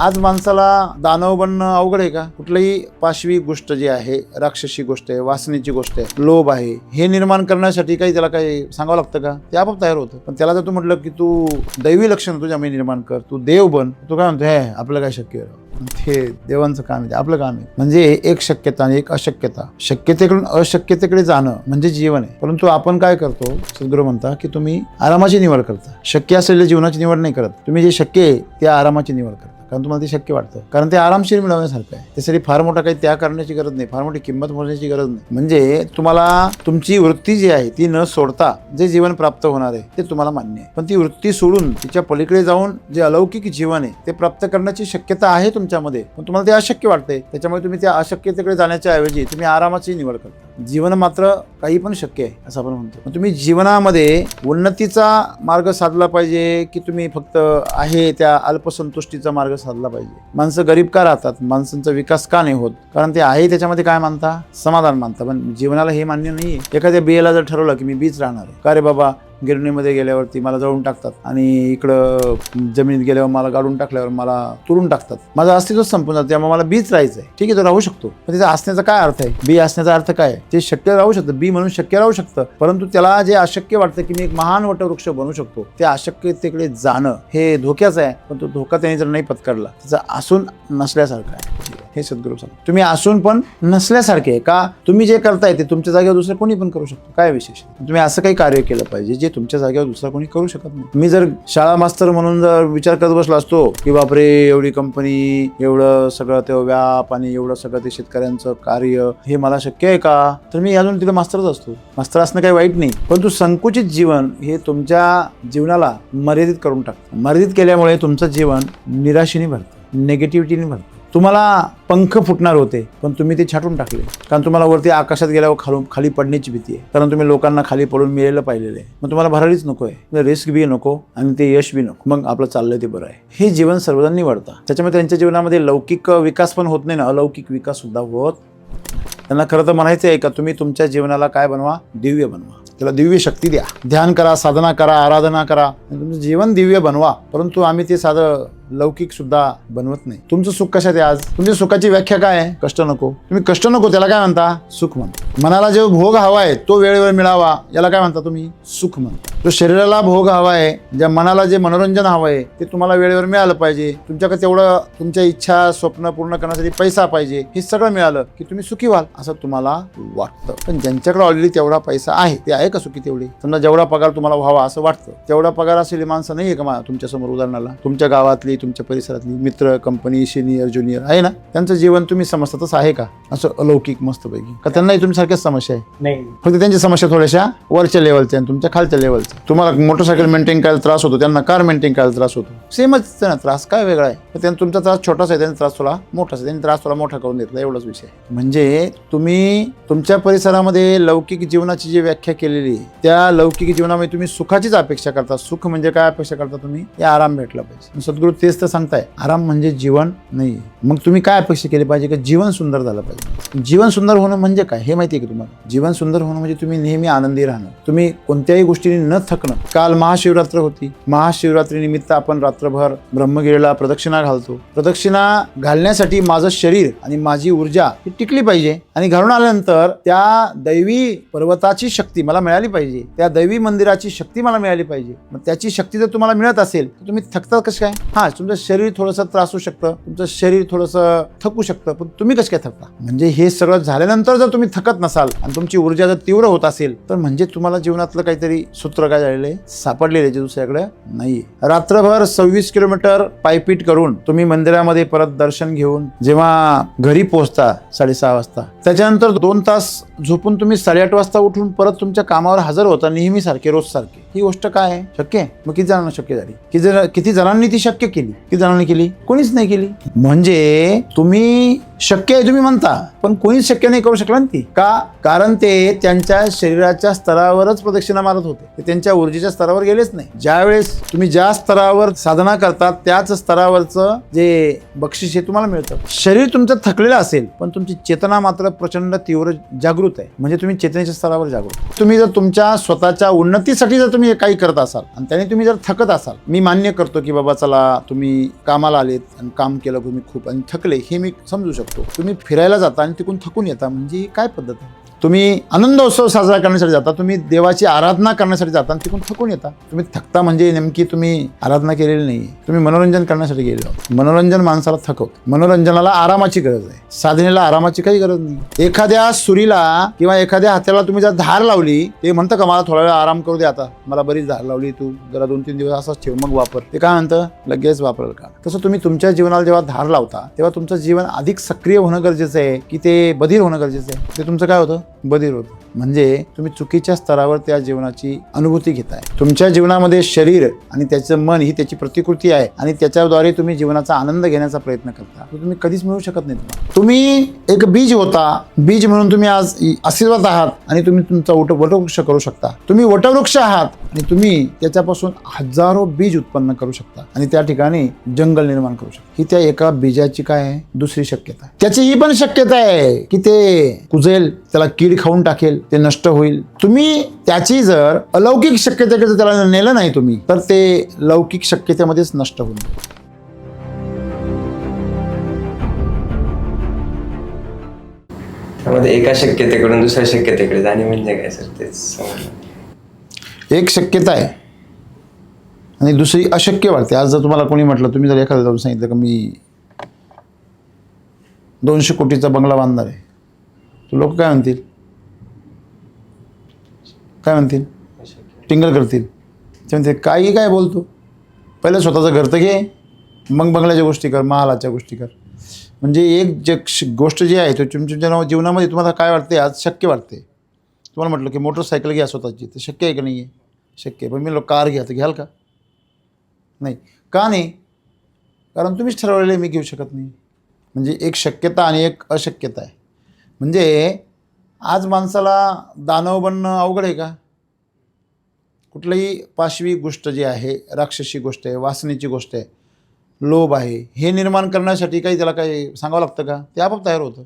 आज माणसाला दानव बनणं अवघड आहे का? कुठलीही पाशवी गोष्ट जी आहे, राक्षसी गोष्ट आहे, वासनेची गोष्ट आहे, लोभ आहे, हे निर्माण करण्यासाठी काही त्याला काही सांगावं लागतं का? ते आपोआप तयार होतं. पण त्याला जर तू म्हटलं की तू दैवी लक्षण तुझ्यामध्ये निर्माण कर, तू देव बन, तू काय म्हणतो, हे आपलं काय शक्य आहे? ते देवांचं काम आहे, आपलं काम आहे. म्हणजे एक शक्यता आणि एक अशक्यता, शक्यतेकडून अशक्यतेकडे जाणं म्हणजे जीवन आहे. परंतु आपण काय करतो, सद्गुरू म्हणता की तुम्ही आरामाची निवड करता. शक्य असलेल्या जीवनाची निवड नाही करत तुम्ही. जे शक्य आहे ते आरामाची निवड करता, कारण तुम्हाला ते शक्य वाटतं, कारण ते आरामशीर मिळवण्यासारखं आहे. त्यासाठी फार मोठा काही त्याग करण्याची गरज नाही, फार मोठी किंमत मोजण्याची गरज नाही. म्हणजे तुम्हाला तुमची वृत्ती जी आहे ती न सोडता जे जीवन प्राप्त होणार आहे ते तुम्हाला मान्य आहे. पण ती वृत्ती सोडून तिच्या पलीकडे जाऊन जे अलौकिक जीवन आहे ते प्राप्त करण्याची शक्यता आहे तुमच्यामध्ये, पण तुम्हाला ते अशक्य वाटते. त्याच्यामुळे तुम्ही त्या अशक्यतेकडे जाण्याच्या ऐवजी तुम्ही आरामाची निवड करता. जीवन मात्र काही पण शक्य आहे असं आपण म्हणतो. तुम्ही जीवनामध्ये उन्नतीचा मार्ग साधला पाहिजे की तुम्ही फक्त आहे त्या अल्पसंतुष्टीचा मार्ग साधला पाहिजे? माणसं गरीब का राहतात? माणसांचा विकास का नाही होत? कारण ते आहे त्याच्यामध्ये काय मानता? समाधान मानता. पण जीवनाला हे मान्य नाही. एखाद्या बियाला जर ठरवलं की मी बीच राहणार आहे, का रे बाबा, गिरणीमध्ये गेल्यावरती मला जळून टाकतात आणि इकडं जमिनीत गेल्यावर मला गाडून टाकल्यावर मला तुरून टाकतात, माझं अस्तित्व संपून जातं, त्यामुळे मला बीच राहायचं आहे. ठीक आहे, तो राहू शकतो, पण त्याचा असण्याचा काय अर्थ आहे? बी असण्याचा अर्थ काय? ते शक्य राहू शकतं, बी म्हणून शक्य राहू शकतं, परंतु त्याला जे अशक्य वाटतं की मी एक महान वटवृक्ष बनू शकतो, त्या अशक्यतेकडे जाणं हे धोक्याचं आहे. पण तो धोका त्याने जर नाही पत्करला, त्याचा असून नसल्यासारखं आहे. हे सद्गुरू सांगतात. तुम्ही असून पण नसल्यासारखे का? तुम्ही जे करताय ते तुमच्या जागेवर दुसरं कोणी पण करू शकतो. काय विशेष? तुम्ही असं काही कार्य केलं पाहिजे जे तुमच्या जागेवर दुसरा कोणी करू शकत नाही. मी जर शाळा मास्तर म्हणून जर विचार करत बसलो असतो की बापरे एवढी कंपनी, एवढं सगळं ते व्याप आणि एवढं सगळं ते शेतकऱ्यांचं कार्य, हे मला शक्य आहे का? तर मी अजून तिथे मास्तरच असतो. मास्तर असणं काही वाईट नाही, परंतु संकुचित जीवन हे तुमच्या जीवनाला मर्यादित करून टाकतं. मर्यादित केल्यामुळे तुमचं जीवन निराशेने भरतं, निगेटिव्हिटीने भरतं. तुम्हाला पंख फुटणार होते पण तुम्ही ते छाटून टाकले, कारण तुम्हाला वरती आकाशात गेल्यावर खाली पडण्याची भीती आहे, कारण तुम्ही लोकांना खाली पडून मिळालं पाहिलेलं आहे. मग तुम्हाला भरारीच नको आहे, रिस्क बी नको आणि ते यश बी नको. मग आपलं चाललंय ते बरं आहे. हे जीवन सर्वजण निवडतात. त्याच्यामुळे त्यांच्या जीवनामध्ये लौकिक विकास पण होत नाही ना, अलौकिक विकास सुद्धा होत. त्यांना खरं तर म्हणायचं आहे का तुम्ही तुमच्या जीवनाला काय बनवा? दिव्य बनवा. त्याला दिव्य शक्ती द्या. ध्यान करा, साधना करा, आराधना करा, तुमचं जीवन दिव्य बनवा. परंतु आम्ही ते साधं लौकिक सुद्धा बनवत नाही. तुमचं सुख कशात आहे? आज तुमच्या सुखाची व्याख्या काय आहे? कष्ट नको. तुम्ही कष्ट नको त्याला काय म्हणता? सुख म्हणता. मनाला जो भोग हवा आहे तो वेळेवर मिळावा, याला काय म्हणता तुम्ही? सुख म्हणता. जो शरीराला भोग हवा आहे, ज्या मनाला जे मनोरंजन हवं आहे ते तुम्हाला वेळेवर मिळालं पाहिजे. तुमच्याकडे तेवढं तुमच्या इच्छा स्वप्न पूर्ण करण्यासाठी पैसा पाहिजे, हे सगळं मिळालं की तुम्ही सुखी व्हाल असं तुम्हाला वाटतं. पण ज्यांच्याकडे ऑलरेडी तेवढा पैसा आहे ते आहे का सुखी? तेवढी समजा जेवढा पगार तुम्हाला व्हावा असं वाटतं तेवढा पगार असलेली माणसं नाही आहे का तुमच्या समोर? उदाहरणाला तुमच्या गावातली, तुमच्या परिसरातली मित्र, कंपनी, सिनियर ज्युनियर आहे ना, त्यांचं जीवन तुम्ही समजता तसं आहे का? असं अलौकिक मस्तपैकी का? त्यांनाही तुमच्यासारख्याच समस्या आहे? नाही, फक्त त्यांची समस्या थोड्याशा वरच्या लेवलच्या आणि तुमच्या खालच्या लेवलच्या. तुम्हाला मोटरसायकल मेंटेन करायला त्रास होतो, त्यांना कार मेंटेन करायला त्रास होतो. सेमच ना, त्रास काय वेगळा आहे? त्यांना तुमचा त्रास छोटासा आहे, त्यांचा त्रास थोडा मोठाच आहे, त्यांनी त्रास थोडा मोठा करून घेतला, एवढाच विषय. म्हणजे तुम्ही तुमच्या परिसरामध्ये लौकिक जीवनाची जी व्याख्या केलेली आहे त्या लौकिक जीवनामध्ये तुम्ही सुखाचीच अपेक्षा करता. सुख म्हणजे काय अपेक्षा करता तुम्ही? हे आराम भेटला पाहिजे. सद्गुरू तेच तर सांगताय, आराम म्हणजे जीवन नाही. मग तुम्ही काय अपेक्षा केली पाहिजे? की जीवन सुंदर झालं पाहिजे. जीवन सुंदर होणं म्हणजे काय हे माहिती आहे का तुम्हाला? जीवन सुंदर होणं म्हणजे तुम्ही नेहमी आनंदी राहणं, तुम्ही कोणत्याही गोष्टीने न थकणं. काल महाशिवरात्र होती. महाशिवरात्री निमित्त आपण रात्रभर ब्रह्मगिरीला प्रदक्षिणा घालतो. प्रदक्षिणा घालण्यासाठी माझं शरीर आणि माझी ऊर्जा ही टिकली पाहिजे, आणि घालून आल्यानंतर त्या दैवी पर्वताची शक्ती मला मिळाली पाहिजे, त्या दैवी मंदिराची शक्ती मला मिळाली पाहिजे. मग त्याची शक्ती जर तुम्हाला मिळत असेल तर तुम्ही थकतात कसं काय? हा, तुमचं शरीर थोडंसं त्रासू शकतं, तुमचं शरीर थोडंसं थकू शकतं, पण तुम्ही कसं काय थकता? म्हणजे हे सगळं झाल्यानंतर जर तुम्ही थकत नसाल आणि तुमची ऊर्जा जर तीव्र होत असेल तर म्हणजे तुम्हाला जीवनातलं काहीतरी सूत्र काय झालेलं आहे, सापडलेले, जे दुसऱ्याकडे नाहीये. रात्रभर 26 किलोमीटर पायपीट करून तुम्ही मंदिरामध्ये परत दर्शन घेऊन जेव्हा घरी पोहोचता 6:30 वाजता, त्याच्यानंतर 2 तास झोपून तुम्ही 8:30 वाजता उठून परत तुमच्या कामावर हजर होता, नेहमी सारखे, रोज सारखे. ही गोष्ट काय आहे? शक्य आहे? मग किती जणांना शक्य झाली? किती जणांनी ती शक्य केली? किती जणांनी केली? कोणीच नाही केली. म्हणजे तुम्ही शक्य आहे तुम्ही म्हणता, पण कोणीच शक्य नाही करू शकला ना ती. का? कारण ते त्यांच्या शरीराच्या स्तरावरच प्रदक्षिणा मारत होते, ते त्यांच्या ऊर्जेच्या स्तरावर गेलेच नाही. ज्यावेळेस तुम्ही ज्या स्तरावर साधना करतात त्याच स्तरावरचं जे बक्षीस हे तुम्हाला मिळतं. शरीर तुमचं थकलेलं असेल पण तुमची चेतना मात्र प्रचंड तीव्र जागृत आहे, म्हणजे तुम्ही चेतनेच्या स्तरावर जागृत. तुम्ही जर तुमच्या स्वतःच्या उन्नतीसाठी जर तुम्ही काही करत असाल आणि त्याने तुम्ही जर थकत असाल, मी मान्य करतो की बाबा चला तुम्ही कामाला आलेत आणि काम केलं तुम्ही खूप आणि थकले, हे मी समजू शकतो. तुम्ही फिरायला जाता आणि तिकडून थकून येता, म्हणजे ही काय पद्धत आहे? तुम्ही आनंदोत्सव साजरा करण्यासाठी जाता, तुम्ही देवाची आराधना करण्यासाठी जाता आणि तिकडून थकून येता. तुम्ही थकता म्हणजे नेमकी तुम्ही आराधना केलेली नाही, तुम्ही मनोरंजन करण्यासाठी गेले आहोत. मनोरंजन माणसाला थकवतं. मनोरंजनाला आरामाची गरज आहे, साधनेला आरामाची काही गरज नाही. एखाद्या सुरीला किंवा एखाद्या हात्याला तुम्ही जर धार लावली, ते म्हणतं का मला थोडा वेळ आराम करू दे, आता मला बरीच धार लावली, तू जरा 2-3 दिवस असाच ठेव मग वापर. ते काय म्हणतं? लगेच वापरेल का? तसं तुम्ही तुमच्या जीवनाला जेव्हा धार लावता तेव्हा तुमचं जीवन अधिक सक्रिय होणं गरजेचं आहे की ते बधीर होणं गरजेचं आहे? ते तुमचं काय होतं? बधीर होतं. म्हणजे तुम्ही चुकीच्या स्तरावर त्या जीवनाची अनुभूती घेताय. तुमच्या जीवनामध्ये शरीर आणि त्याचं मन ही त्याची प्रतिकृती आहे आणि त्याच्याद्वारे तुम्ही जीवनाचा आनंद घेण्याचा प्रयत्न करता, तो तुम्ही कधीच मिळू शकत नाही. तुम्ही एक बीज होता, बीज म्हणून तुम्ही आज अस्तित्वात आहात आणि तुम्ही तुमचा वटवृक्ष करू शकता. तुम्ही वटवृक्ष आहात आणि तुम्ही त्याच्यापासून हजारो बीज उत्पन्न करू शकता आणि त्या ठिकाणी जंगल निर्माण करू शकता. ही त्या एका बीजाची काय आहे? दुसरी शक्यता. त्याची ही पण शक्यता आहे की ते कुजेल, त्याला कीड खाऊन टाकेल, ते नष्ट होईल. तुम्ही त्याची जर अलौकिक शक्यतेकडे त्याला नेलं नाही तुम्ही, तर ते लौकिक शक्यतेमध्येच नष्ट होईल. त्यामध्ये एका शक्यतेकडून दुसऱ्या शक्यतेकडे जाणे म्हणजे काय सर? तेच समजलं. एक शक्यता आहे आणि दुसरी अशक्य वाटते. आज जर तुम्हाला कोणी म्हटलं, तुम्ही जर एखाद्या जाऊन सांगितलं की मी 200 कोटीचा बंगला बांधणार आहे, तर लोक काय म्हणतील? काय म्हणतील? टिंगल करतील. ते म्हणते काही काय बोलतो, पहिलं स्वतःचं घर तर घे, मग बंगल्याच्या गोष्टी कर, महालाच्या गोष्टी कर. म्हणजे एक गोष्ट जी आहे तो तुमच्या जीवनामध्ये तुम्हाला काय वाटते? आज शक्य वाटते. तुम्हाला म्हटलं की मोटरसायकल घ्या स्वतःची, तर शक्य आहे का? नाही आहे. शक्य आहे. पण मी कार घ्या, तर घ्याल का? नाही. का नाही? कारण तुम्हीच ठरवलेलं आहे, मी घेऊ शकत नाही. म्हणजे एक शक्यता आणि एक अशक्यता आहे. म्हणजे आज माणसाला दानव बनणं अवघड आहे का? कुठलीही पाशवी गोष्ट जी आहे, राक्षसी गोष्ट आहे, वासनेची गोष्ट आहे, लोभ आहे, हे निर्माण करण्यासाठी काही त्याला काही सांगावं लागतं का? ते आपोआप तयार होतं.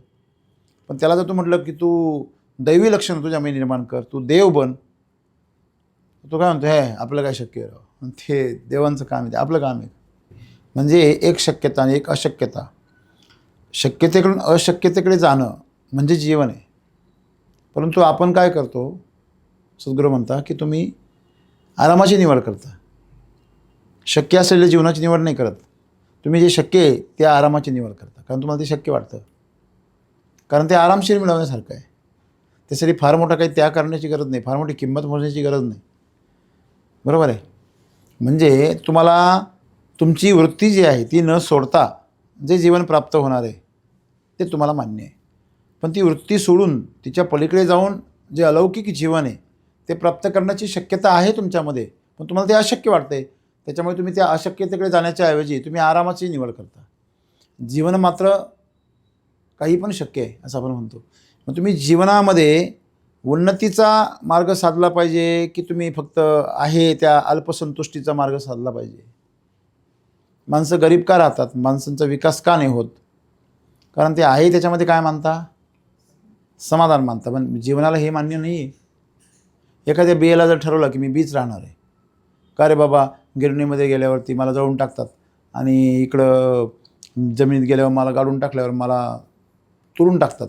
पण त्याला जर तू म्हटलं की तू दैवी लक्षण तुझ्यामध्ये निर्माण कर, तू देव बन, तो काय म्हणतो? हे आपलं काय शक्य आहे? ते देवांचं काम आहे, ते आपलं काम आहे. म्हणजे एक शक्यता आणि एक अशक्यता. शक्यतेकडून अशक्यतेकडे जाणं म्हणजे जीवन आहे. परंतु आपण काय करतो? सद्गुरू म्हणता की तुम्ही आरामाची निवड करता, शक्य असलेल्या जीवनाची निवड नाही करत. तुम्ही जे शक्य आहे त्या आरामाची निवड करता, कारण तुम्हाला ते शक्य वाटतं, कारण ते आरामशीर मिळवण्यासारखं आहे. त्यासाठी फार मोठा काही त्याग करण्याची गरज नाही, फार मोठी किंमत मोजण्याची गरज नाही. बरोबर आहे? म्हणजे तुम्हाला तुमची वृत्ती जी आहे ती न सोडता जे जीवन प्राप्त होणार आहे ते तुम्हाला मान्य आहे. पण ती वृत्ती सोडून तिच्या पलीकडे जाऊन जे अलौकिक जीवन आहे ते प्राप्त करण्याची शक्यता आहे तुमच्यामध्ये, पण तुम्हाला ते अशक्य वाटते. त्याच्यामुळे तुम्ही त्या अशक्यतेकडे जाण्याच्या ऐवजी तुम्ही आरामाची निवड करता. जीवन मात्र काही पण शक्य आहे असं आपण म्हणतो. मग तुम्ही जीवनामध्ये उन्नतीचा मार्ग साधला पाहिजे की तुम्ही फक्त आहे त्या अल्पसंतुष्टीचा मार्ग साधला पाहिजे? माणसं गरीब का राहतात? माणसांचा विकास का नाही होत? कारण ते आहे त्याच्यामध्ये काय मानता? समाधान मानता. पण जीवनाला हे मान्य नाही आहे. एखाद्या बियाला जर ठरवलं की मी बीच राहणार आहे, का रे बाबा, गिरणीमध्ये गेल्यावरती मला जळून टाकतात आणि इकडं जमिनीत गेल्यावर मला गाडून टाकल्यावर मला तुरून टाकतात,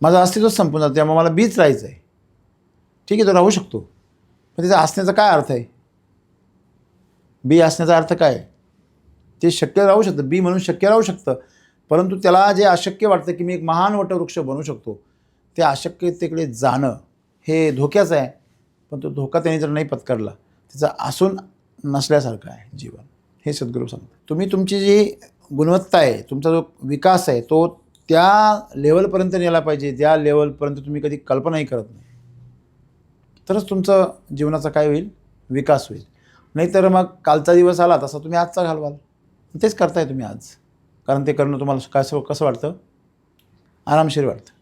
माझं अस्तित्वच संपून जातं, त्यामुळे मला बीच राहायचं आहे. ठीक आहे, तो राहू शकतो, पण त्याचा असण्याचा काय अर्थ आहे? बी असण्याचा अर्थ काय? ते शक्य राहू शकतं, बी म्हणून शक्य राहू शकतं, परंतु त्याला जे अशक्य वाटतं की मी एक महान वटवृक्ष बनू शकतो, त्या अशक्यतेकडे जाणं हे धोक्याचं आहे. पण तो धोका त्याने जर नाही पत्करला, त्याचा असून नसल्यासारखं आहे जीवन, हे सद्गुरू सांगतात. तुम्ही तुमची जी गुणवत्ता आहे, तुमचा जो विकास आहे, तो त्या लेवलपर्यंत नेला पाहिजे, ज्या लेवलपर्यंत तुम्ही कधी कल्पनाही करत नाही. तरच तुमचं जीवनाचा काय होईल? विकास होईल. नाहीतर मग कालचा दिवस आला तसा तुम्ही आजचा घालवाल. तेच करताय तुम्ही आज. कारण ते करणं तुम्हाला कसं वाटतं? आरामशीर वाटतं,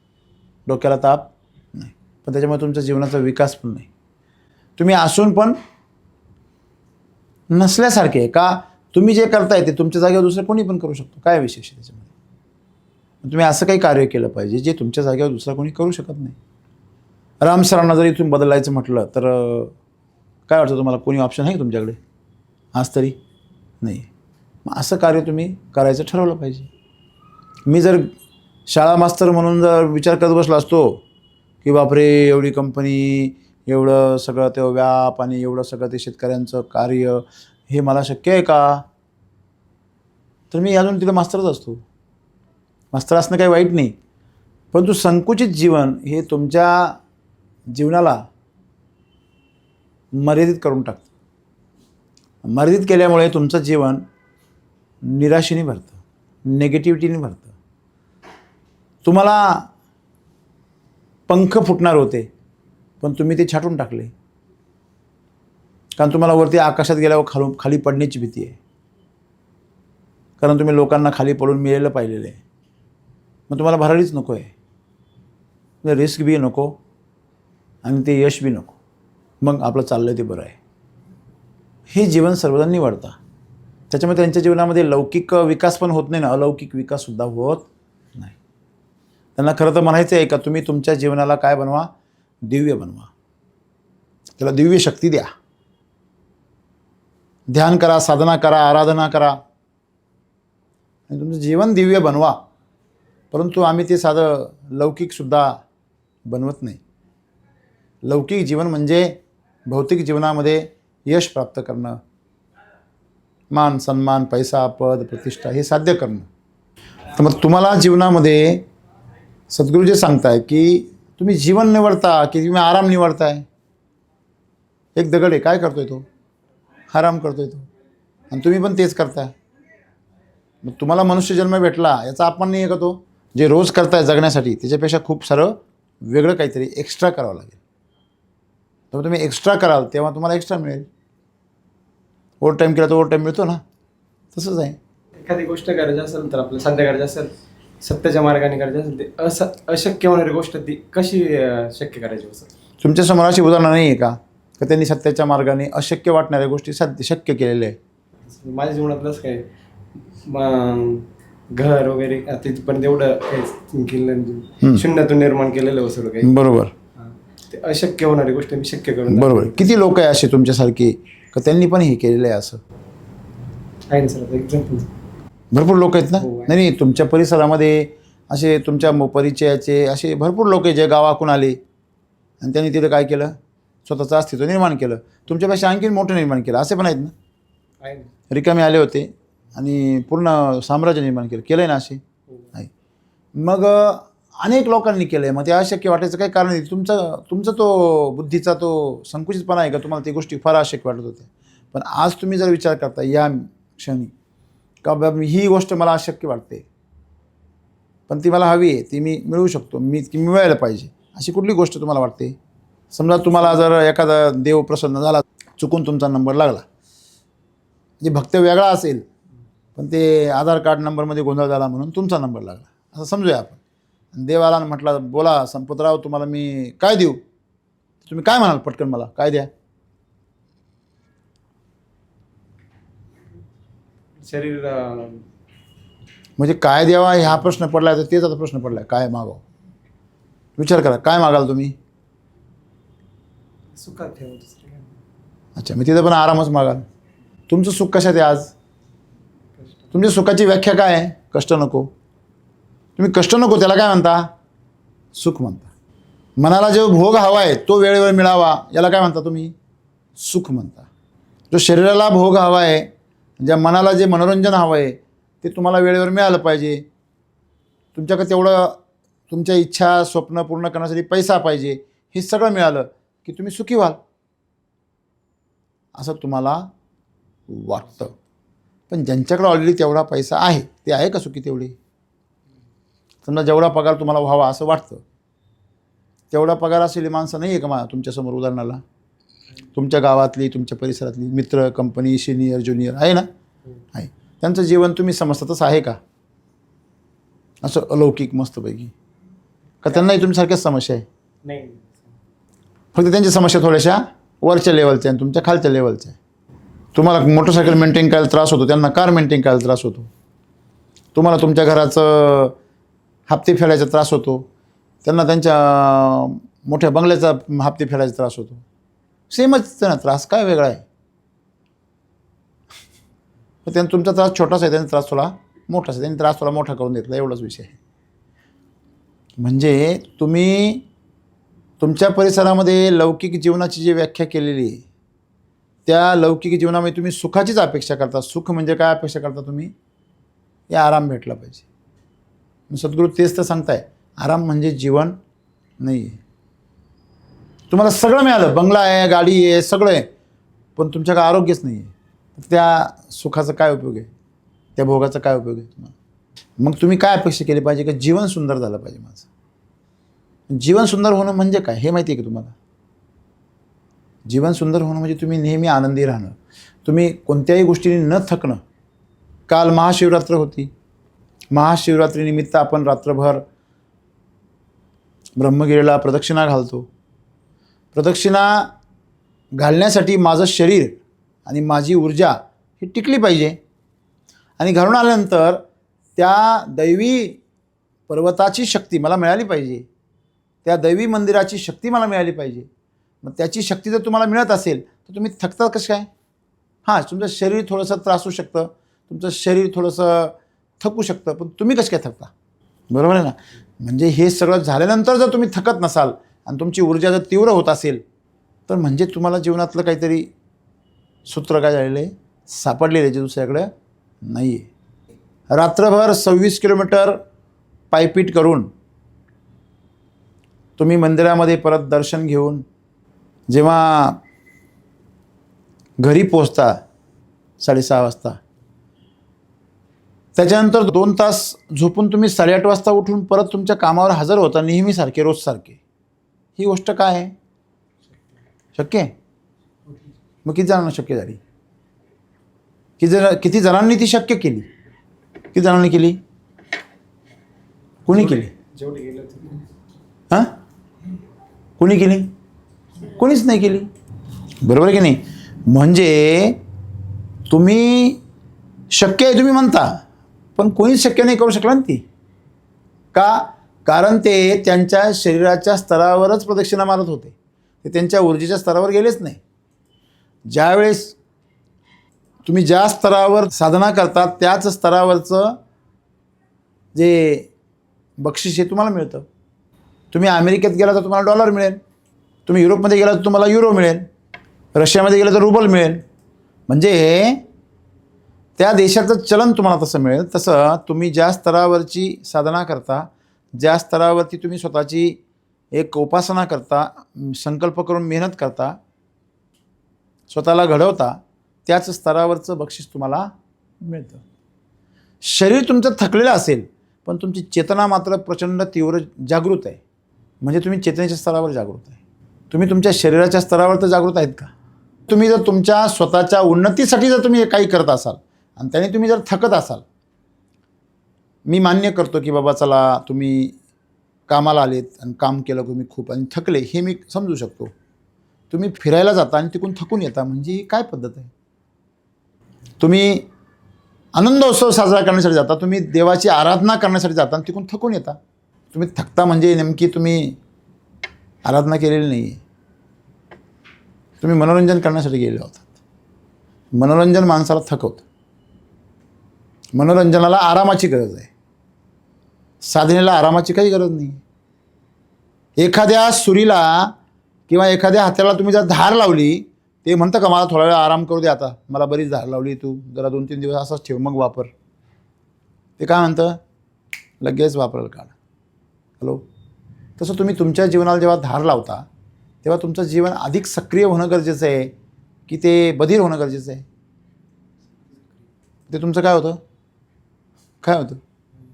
डोक्याला ताप नाही, पण त्याच्यामुळे तुमच्या जीवनाचा विकास पण नाही. तुम्ही असून पण नसल्यासारखे आहे का? तुम्ही जे करताय ते तुमच्या जागेवर दुसरं कोणी पण करू शकतो. काय विशेष आहे त्याच्यामध्ये? तुम्ही असं काही कार्य केलं पाहिजे जे तुमच्या जागेवर दुसरा कोणी करू शकत नाही. राम सरांना जर इथून बदलायचं म्हटलं तर काय वाटतं तुम्हाला? कोणी ऑप्शन आहे तुमच्याकडे आज तरी नाही. मग असं कार्य तुम्ही करायचं ठरवलं पाहिजे. मी जर शाळा मास्तर म्हणून जर विचार करत बसलो असतो की बापरे एवढी कंपनी, एवढं सगळं ते व्याप आणि एवढं सगळं ते शेतकऱ्यांचं कार्य, हे मला शक्य आहे का? तर मी अजून तिथं मास्तरच असतो. मास्तर असणं काही वाईट नाही, परंतु संकुचित जीवन हे तुमच्या जीवनाला मर्यादित करून टाकतं. मर्यादित केल्यामुळे तुमचं जीवन निराशेने भरतं, निगेटिव्हिटीने भरतं. तुम्हाला पंख फुटणार होते पण तुम्ही ते छाटून टाकले, कारण तुम्हाला वरती आकाशात गेल्यावर खाली पडण्याची भीती आहे, कारण तुम्ही लोकांना खाली पडून मिळालेलं पाहिलेलं आहे. मग तुम्हाला भरारीच नको आहे, रिस्क बी नको आणि ते यश बी नको. मग आपलं चाललं ते बरं आहे. हे जीवन सर्वजण निवडता. त्याच्यामुळे त्यांच्या जीवनामध्ये लौकिक विकास पण होत नाही ना, अलौकिक विकाससुद्धा होत नाही. त्यांना खरं तर म्हणायचं आहे का तुम्ही तुमच्या जीवनाला काय बनवा? दिव्य बनवा. त्याला दिव्य शक्ती द्या. ध्यान करा, साधना करा, आराधना करा आणि तुमचं जीवन दिव्य बनवा. परंतु आम्ही ते साधं लौकिकसुद्धा बनवत नाही. लौकिक जीवन म्हणजे भौतिक जीवनामध्ये यश प्राप्त करणं, मान सन्मान, पैसा, पद, प्रतिष्ठा हे साध्य करणं. तर मग तुम्हाला जीवनामध्ये सद्गुरू जे सांगताय की तुम्ही जीवन निवडता की तुम्ही आराम निवडताय? एक दगड आहे, काय करतोय तो? आराम करतोय तो, आणि तुम्ही पण तेच करताय. मग तुम्हाला मनुष्य जन्म भेटला याचा अपमान नाही आहे का तो? जे रोज करताय जगण्यासाठी त्याच्यापेक्षा खूप सारं वेगळं काहीतरी एक्स्ट्रा करावं लागेल. तेव्हा तुम्ही एक्स्ट्रा कराल तेव्हा तुम्हाला एक्स्ट्रा मिळेल. ओव्हर टाईम केला तर ओव्हर टाईम मिळतो ना, तसंच आहे. एखादी गोष्ट करायची असेल तर आपलं साध्य करायचं असेल, सत्याच्या मार्गाने करायचं असेल, ते अशक्य होणारी गोष्ट ती कशी शक्य करायची असेल? तुमच्या समोर अशी उदाहरणं नाही आहे का त्यांनी सत्याच्या मार्गाने अशक्य वाटणाऱ्या गोष्टी शक्य केलेल्या आहे? माझ्या जीवनातलंच काय घर वगैरे तिथपर्यंत एवढं काही केलं, शून्यातून निर्माण केलेलं हो सर्व काही. बरोबर. ते अशक्य होणारी गोष्ट मी शक्य करून. बरोबर. किती लोक आहे असे तुमच्यासारखी का त्यांनी पण हे केलेलं आहे? असं आहे ना सर, एक्झाम्पल भरपूर लोक आहेत ना. हो, आहे. नाही, तुमच्या परिसरामध्ये असे तुमच्या परिचयाचे असे भरपूर लोक आहे जे गावाकून आले आणि त्यांनी तिथं काय केलं? स्वतःचं अस्तित्व निर्माण केलं, तुमच्यापेक्षा आणखीन मोठं निर्माण केलं. असे पण आहेत ना. आहे ना. रिकामे आले होते आणि पूर्ण साम्राज्य निर्माण केलं आहे ना असे. आहे. मग अनेक लोकांनी केलं आहे. मग ते अशक्य वाटायचं काही कारण नाही. तुमचा तो बुद्धीचा तो संकुचितपणा आहे का तुम्हाला ती गोष्टी फार अशक्य वाटत होत्या. पण आज तुम्ही जर विचार करता या क्षणी का बाबा ही गोष्ट मला अशक्य वाटते पण ती मला हवी आहे, ती मी मिळवू शकतो, ती मिळवायला पाहिजे, अशी कुठली गोष्ट तुम्हाला वाटते? समजा तुम्हाला जर एखादा देव प्रसन्न झाला, चुकून तुमचा नंबर लागला, जे भक्त वेगळा असेल पण ते आधार कार्ड नंबरमध्ये गोंधळ झाला म्हणून तुमचा नंबर लागला असं समजूया आपण. देवाला म्हटलं बोला संपतराव तुम्हाला मी काय देऊ? तुम्ही काय म्हणाल पटकन? मला काय द्या? शरीर म्हणजे काय द्यावा हा प्रश्न पडला तर तेच आता प्रश्न पडला आहे, काय मागावं? विचार करा, काय मागाल तुम्ही? सुखात ठेवा. अच्छा, मी तिथं पण आरामच मागाल. तुमचं सुख कशात आहे आज? तुमच्या सुखाची व्याख्या काय आहे? कष्ट नको. तुम्ही कष्ट नको त्याला काय म्हणता? सुख म्हणता. मनाला जो भोग हवा आहे तो वेळेवर मिळावा याला काय म्हणता तुम्ही? सुख म्हणता. जो शरीराला भोग हवा आहे, ज्या मनाला जे मनोरंजन हवं आहे ते तुम्हाला वेळेवर मिळालं पाहिजे. तुमच्याकडे तेवढं तुमच्या इच्छा स्वप्न पूर्ण करण्यासाठी पैसा पाहिजे, हे सगळं मिळालं की तुम्ही सुखी व्हाल असं तुम्हाला वाटतं. पण ज्यांच्याकडे ऑलरेडी तेवढा पैसा आहे ते आहे का सुखी तेवढे? समजा जेवढा पगार तुम्हाला व्हावा असं वाटतं तेवढा पगार असलेली माणसं नाही आहे का तुमच्यासमोर उदाहरणाला? तुमच्या गावातली, तुमच्या परिसरातली मित्र, कंपनी, सिनियर, ज्युनियर आहे ना? आहे. त्यांचं जीवन तुम्ही समजता तसं आहे का? असं अलौकिक मस्तपैकी? का त्यांनाही तुमच्यासारख्याच समस्या आहे? नाही. फक्त त्यांची समस्या थोड्याशा वरच्या लेवलच्या आणि तुमच्या खालच्या लेवलच्या आहे. तुम्हाला मोटरसायकल मेंटेन करायला त्रास होतो, त्यांना कार मेंटेन करायला त्रास होतो. तुम्हाला तुमच्या घराचं हप्ते फेडायचा त्रास होतो, त्यांना त्यांच्या मोठ्या बंगल्याचा हप्ते फेडायचा त्रास होतो. सेमच ना त्रास, काय वेगळा आहे? पण त्यांना तुमचा त्रास छोटासा आहे, त्यांचा त्रास थोडा मोठासा आहे. त्यांनी त्रास थोडा मोठा करून घेतला, एवढाच विषय आहे. म्हणजे तुम्ही तुमच्या परिसरामध्ये लौकिक जीवनाची जी व्याख्या केलेली आहे, त्या लौकिक जीवनामध्ये तुम्ही सुखाचीच अपेक्षा करता. सुख म्हणजे काय अपेक्षा करता तुम्ही? हे आराम भेटला पाहिजे. सद्गुरू तेच तर सांगताय, आराम म्हणजे जीवन नाही आहे. तुम्हाला सगळं मिळालं, बंगला आहे, गाडी आहे, सगळं आहे, पण तुमच्याकडे आरोग्यच नाही आहे. त्या सुखाचा काय उपयोग आहे? त्या भोगाचा काय उपयोग आहे तुम्हाला? मग तुम्ही काय अपेक्षा केली पाहिजे? की जीवन सुंदर झालं पाहिजे माझं. जीवन सुंदर होणं म्हणजे काय हे माहिती आहे की तुम्हाला? जीवन सुंदर होणं म्हणजे तुम्ही नेहमी आनंदी राहणं, तुम्ही कोणत्याही गोष्टीने न थकणं. काल महाशिवरात्र होती. महाशिवरात्रीनिमित्त आपण रात्रभर ब्रह्मगिरीला प्रदक्षिणा घालतो. प्रदक्षिणा घालण्यासाठी माझं शरीर आणि माझी ऊर्जा ही टिकली पाहिजे. आणि घरून आल्यानंतर त्या दैवी पर्वताची शक्ती मला मिळाली पाहिजे, त्या दैवी मंदिराची शक्ती मला मिळाली पाहिजे. मग त्याची शक्ती जर तुम्हाला मिळत असेल तर तुम्ही थकता कसं काय? हां, तुमचं शरीर थोडंसं त्रासू शकतं, तुमचं शरीर थोडंसं थकू शकतं, पण तुम्ही कसं काय थकता? बरोबर आहे ना? म्हणजे हे सगळं झाल्यानंतर जर तुम्ही थकत नसाल आणि तुमची ऊर्जा जर तीव्र होत असेल तर म्हणजे तुम्हाला जीवनातलं काहीतरी सूत्र काय झालेलं आहे, सापडलेलं आहे, जे दुसऱ्याकडे नाही आहे. रात्रभर 26 किलोमीटर पायपीट करून तुम्ही मंदिरामध्ये परत दर्शन घेऊन जेव्हा घरी पोचता 6:30 वाजता, त्याच्यानंतर 2 तास झोपून तुम्ही 8:30 वाजता उठून परत तुमच्या कामावर हजर होता, नेहमीसारखे, रोजसारखे. ही गोष्ट काय आहे? शक्य आहे? मग किती जणांना शक्य झाली? किती जणांनी ती शक्य केली? किती जणांनी केली? कोणी केली? जेवढे गेले होते. हां, कोणी केली? कोणीच नाही केली. बरोबर आहे की नाही? म्हणजे तुम्ही शक्य आहे तुम्ही म्हणता, पण कोणीच शक्य नाही करू शकला ना ती. का? कारण ते त्यांच्या शरीराच्या स्तरावरच प्रदक्षिणा मारत होते, ते त्यांच्या ऊर्जेच्या स्तरावर गेलेच नाही. ज्यावेळेस तुम्ही ज्या स्तरावर साधना करता त्याच स्तरावरचं जे बक्षीस हे तुम्हाला मिळतं. तुम्ही अमेरिकेत गेला तर तुम्हाला डॉलर मिळेल, तुम्ही युरोपमध्ये गेला तर तुम्हाला युरो मिळेल, रशियामध्ये गेलं तर रुबल मिळेल. म्हणजे त्या देशाचं चलन तुम्हाला तसं मिळेल. तसं तुम्ही ज्या स्तरावरची साधना करता, ज्या स्तरावरती तुम्ही स्वतःची एक उपासना करता, संकल्प करून मेहनत करता, स्वतःला घडवता, त्याच स्तरावरचं बक्षीस तुम्हाला मिळतं. शरीर तुमचं थकलेलं असेल पण तुमची चेतना मात्र प्रचंड तीव्र जागृत आहे. म्हणजे तुम्ही चेतनेच्या स्तरावर जागृत आहे. तुम्ही तुमच्या शरीराच्या स्तरावर तर जागृत आहेत का? तुम्ही जर तुमच्या स्वतःच्या उन्नतीसाठी जर तुम्ही काही करत असाल आणि त्याने तुम्ही जर थकत असाल, मी मान्य करतो की बाबा चला तुम्ही कामाला आलेत आणि काम केलं तुम्ही खूप आणि थकले, हे मी समजू शकतो. तुम्ही फिरायला जाता आणि तिकडून थकून येता, म्हणजे ही काय पद्धत आहे? तुम्ही आनंदोत्सव साजरा करण्यासाठी जाता, तुम्ही देवाची आराधना करण्यासाठी जाता आणि तिकडून थकून येता. तुम्ही थकता म्हणजे नेमकी तुम्ही आराधना केलेली नाही आहे, तुम्ही मनोरंजन करण्यासाठी गेले होतात. मनोरंजन माणसाला थकवतं. मनोरंजनाला आरामाची गरज आहे, साधनेला आरामाची काही गरज नाही. एखाद्या सुरीला किंवा एखाद्या हाताला तुम्ही जर धार लावली, ते म्हणतं का मला थोडा वेळ आराम करू दे, आता मला बरीच धार लावली, तू जरा 2-3 दिवस असाच ठेव मग वापर. ते काय म्हणतं? लगेच वापरायला काढ. हॅलो? तसं तुम्ही तुमच्या जीवनाला जेव्हा धार लावता तेव्हा तुमचं जीवन अधिक सक्रिय होणं गरजेचं आहे की ते बधीर होणं गरजेचं आहे? ते तुमचं काय होतं? काय होतं?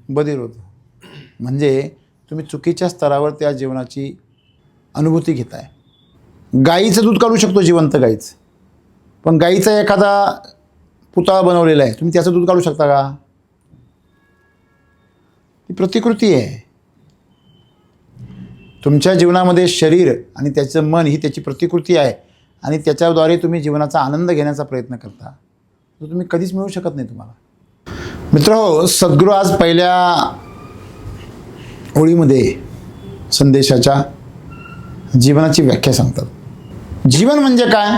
बधीर होतं. म्हणजे तुम्ही चुकीच्या स्तरावर त्या जीवनाची अनुभूती घेताय. गाईचं दूध काढू शकतो, जिवंत गाईचं, पण गाईचा एखादा पुतळा बनवलेला आहे, तुम्ही त्याचं दूध काढू शकता का? ही प्रतिकृती आहे. तुमच्या जीवनामध्ये शरीर आणि त्याचं मन ही त्याची प्रतिकृती आहे आणि त्याच्याद्वारे तुम्ही जीवनाचा आनंद घेण्याचा प्रयत्न करता, तो तुम्ही कधीच मिळू शकत नाही तुम्हाला. मित्र, सद्गुरू आज पहिल्या ओळीमध्ये संदेशाच्या जीवनाची व्याख्या सांगतात. जीवन म्हणजे काय?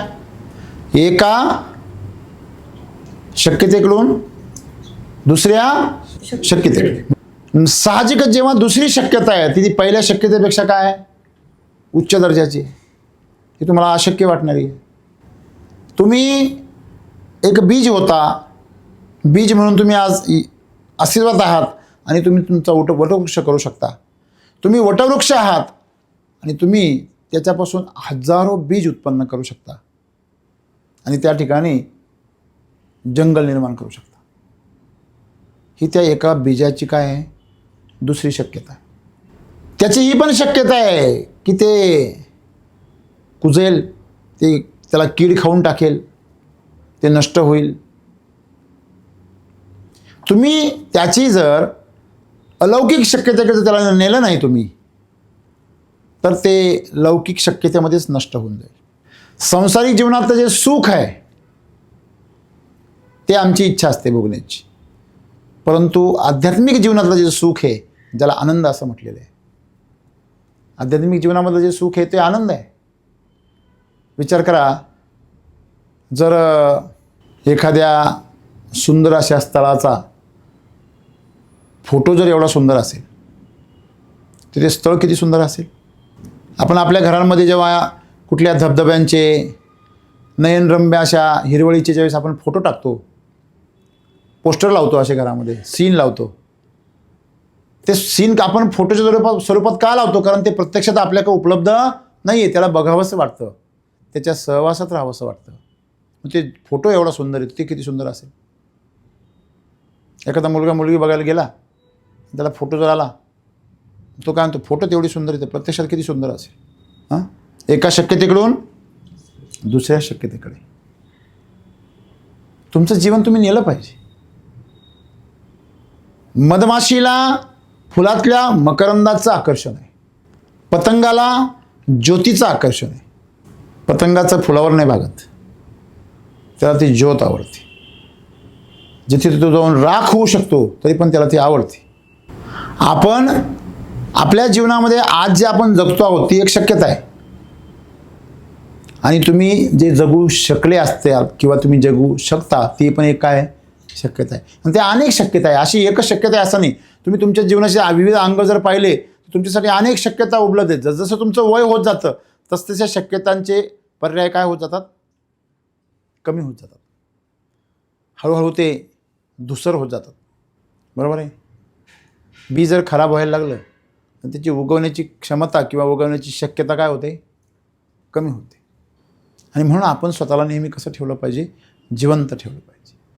एका शक्यतेकडून दुसऱ्या शक्यतेकडे. साहजिकच जेव्हा दुसरी शक्यता आहे ती पहिल्या शक्यतेपेक्षा काय उच्च दर्जाची, ही तुम्हाला अशक्य वाटणारी आहे. तुम्ही एक बीज होता, बीज म्हणून तुम्ही आज अस्तित्वात आहात आणि तुम्ही तुमचा वटवृक्ष करू शकता. तुम्ही वटवृक्ष आहात आणि तुम्ही त्याच्यापासून हजारो बीज उत्पन्न करू शकता आणि त्या ठिकाणी जंगल निर्माण करू शकता. ही त्या एका बीजाची काय आहे दुसरी शक्यता आहे. त्याची ही पण शक्यता आहे की ते कुजेल, ते त्याला कीड खाऊन टाकेल, ते नष्ट होईल. तुम्ही त्याची जर अलौकिक शक्यतेकडे जर त्याला नेलं नाही तुम्ही तर ते लौकिक शक्यतेमध्येच नष्ट होऊन जाईल. सांसारिक जीवनातलं जे सुख आहे ते आमची इच्छा असते भोगण्याची, परंतु आध्यात्मिक जीवनातलं जे सुख आहे, ज्याला आनंद असं म्हटलेलं आहे, आध्यात्मिक जीवनामधलं जे सुख आहे ते आनंद आहे. विचार करा, जर एखाद्या सुंदर अशा स्थळाचा फोटो जर एवढा सुंदर असेल तर ते स्थळ किती सुंदर असेल. आपण आपल्या घरांमध्ये जेव्हा कुठल्या धबधब्यांचे, नयनरम्य अशा हिरवळीचे ज्यावेळेस आपण फोटो टाकतो, पोस्टर लावतो, असे घरामध्ये सीन लावतो, ते सीन आपण फोटोच्या स्वरूपात का लावतो? कारण ते प्रत्यक्षात आपल्याकडे उपलब्ध नाही आहे, त्याला बघावंसं वाटतं, त्याच्या सहवासात राहावंसं वाटतं. मग ते फोटो एवढा सुंदर आहे, ते किती सुंदर असेल. एखादा मुलगा मुलगी बघायला गेला, त्याला फोटो जर आला, तो काय म्हणतो, फोटो तेवढी सुंदर येते, प्रत्यक्षात किती सुंदर असेल. हां, एका शक्यतेकडून दुसऱ्या शक्यतेकडे तुमचं जीवन तुम्ही नेलं पाहिजे. मधमाशीला फुलातल्या मकरंदाचं आकर्षण आहे, पतंगाला ज्योतीचं आकर्षण आहे. पतंगाचं फुलावर नाही भागत, त्याला ती ज्योत आवडते. जिथे तो जाऊन राख होऊ शकतो तरी पण त्याला ती आवडते. आपण आपल्या जीवनामध्ये आज जे आपण जगतो आहोत ती एक शक्यता आहे आणि तुम्ही जे जगू शकले असते किंवा तुम्ही जगू शकता ती पण एक काय शक्यता आहे. आणि त्या अनेक शक्यता आहे, अशी एकच शक्यता आहे असं नाही. तुम्ही तुमच्या जीवनाचे विविध अंग जर पाहिले तर तुमच्यासाठी अनेक शक्यता उपलब्ध आहेत. जसं तुमचं वय होत जातं तसतशा शक्यतांचे पर्याय काय होत जातात, कमी होत जातात. हळूहळू ते धुसर होत जातात. बरोबर आहे. बी जर खराब व्हायला लागलं तर त्याची उगवण्याची क्षमता किंवा उगवण्याची शक्यता काय होते, कमी होते. आणि म्हणून आपण स्वतःला नेहमी कसं ठेवलं पाहिजे, जिवंत ठेवलं पाहिजे.